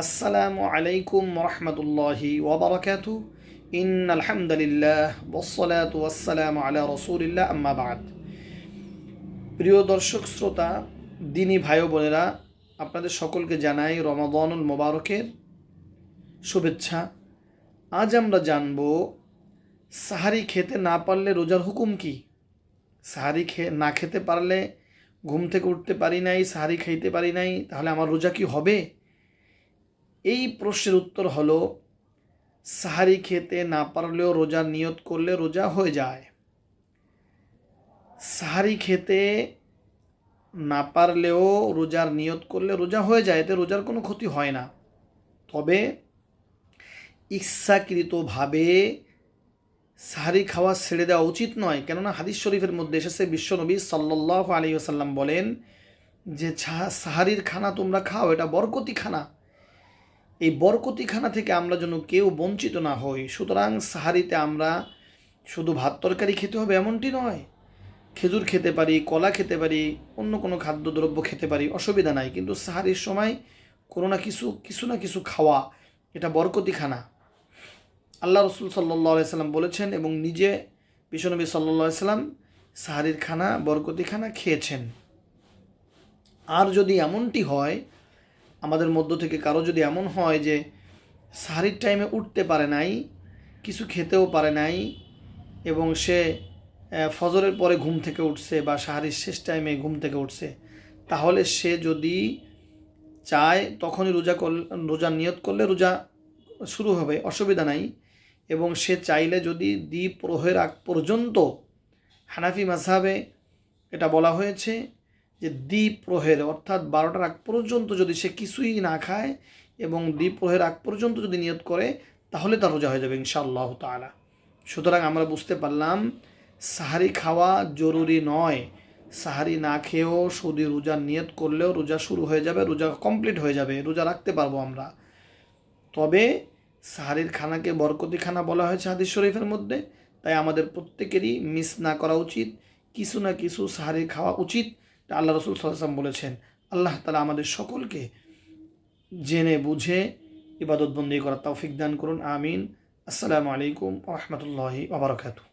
আসসালামু আলাইকুম ওরহমতুল্লাহি ওয়াবারাকাতু। ইন্নাল হামদুলিল্লাহ ওয়াসসালাতু ওয়াসসালামু আলা রাসূলিল্লাহ, আম্মা বাদ। প্রিয় দর্শক শ্রোতা, দিনী ভাই বোনেরা, আপনাদের সকলকে জানাই রমাদানুল মোবারকের শুভেচ্ছা। আজ আমরা জানব সাহারি খেতে না পারলে রোজার হুকুম কি। সাহারি না খেতে পারলে, ঘুম থেকে উঠতে পারি নাই, সাহারি খাইতে পারি নাই, তাহলে আমার রোজা কি হবে? এই প্রশ্নের উত্তর হলো, সাহারি খেতে না পারলেও রোজার নিয়ত করলে রোজা হয়ে যায়। সাহারি খেতে না পারলেও রোজার নিয়ত করলে রোজা হয়ে যায়, এতে রোজার কোনো ক্ষতি হয় না। তবে ইচ্ছাকৃতভাবে সাহারি খাওয়া ছেড়ে দেওয়া উচিত নয়, কেননা হাদিস শরীফের মধ্যে এসেছে, বিশ্বনবী সাল্লাল্লাহু আলাইহি ওয়াসাল্লাম বলেন যে সাহারির খানা তোমরা খাও, এটা বরকতি খানা। এই বরকতি খানা থেকে আমরা যেন কেউ বঞ্চিত না হই। সুতরাং সাহারিতে আমরা শুধু ভাত তরকারি খেতে হবে এমনটি নয়, খেজুর খেতে পারি, কলা খেতে পারি, অন্য কোনো খাদ্যদ্রব্য খেতে পারি, অসুবিধা নাই। কিন্তু সাহারির সময় কোনো না কিছু না কিছু খাওয়া, এটা বরকতি খানা। আল্লাহ রসুল সাল্লাল্লাহু আলাইহি সাল্লাম বলেছেন এবং নিজে বিশ্বনবী সাল্লাল্লাহু আলাইহি সাল্লাম সাহারির খানা, বরকতি খানা খেয়েছেন। আর যদি এমনটি হয়, আমাদের মধ্য থেকে কারো যদি এমন হয় যে সাহারির টাইমে উঠতে পারে নাই, কিছু খেতেও পারে নাই, এবং সে ফজরের পরে ঘুম থেকে উঠছে বা সাহারির শেষ টাইমে ঘুম থেকে উঠছে, তাহলে সে যদি চায় তখনই রোজার নিয়ত করলে রোজা শুরু হবে, অসুবিধা নাই। এবং সে চাইলে যদি দ্বীপ প্রহরের আগ পর্যন্ত, হানাফি মাযহাবে এটা বলা হয়েছে যে দ্বীপ প্রহর অর্থাৎ 12টার আগ পর্যন্ত যদি সে কিছুই না খায় এবং দ্বীপ প্রহরের আগ পর্যন্ত যদি নিয়ত করে, তাহলে তার রোজা হয়ে যাবে ইনশাআল্লাহ তাআলা। সুতরাং আমরা বুঝতে পারলাম, সাহারি খাওয়া জরুরি নয়। সাহারি না খেয়েও শুধু রোজার নিয়ত করলেও রোজা শুরু হয়ে যাবে, রোজা কমপ্লিট হয়ে যাবে, রোজা রাখতে পারবো আমরা। তবে সাহারির খানাকে বরকতি খানা বলা হয়েছে হাদিস শরীফের মধ্যে, তাই আমাদের প্রত্যেকেরই মিস না করা উচিত, কিছু না কিছু সাহারির খাওয়া উচিত। আল্লাহ রসুল সাল্লাল্লাহু আলাইহি ওয়াসাল্লাম বলেছেন। আল্লাহ তাআলা আমাদের সকলকে জেনে বুঝে ইবাদত বন্দেগী করার তৌফিক দান করুন, আমিন। আসসালামু আলাইকুম ওয়া রাহমাতুল্লাহি ওয়া বারাকাতুহু।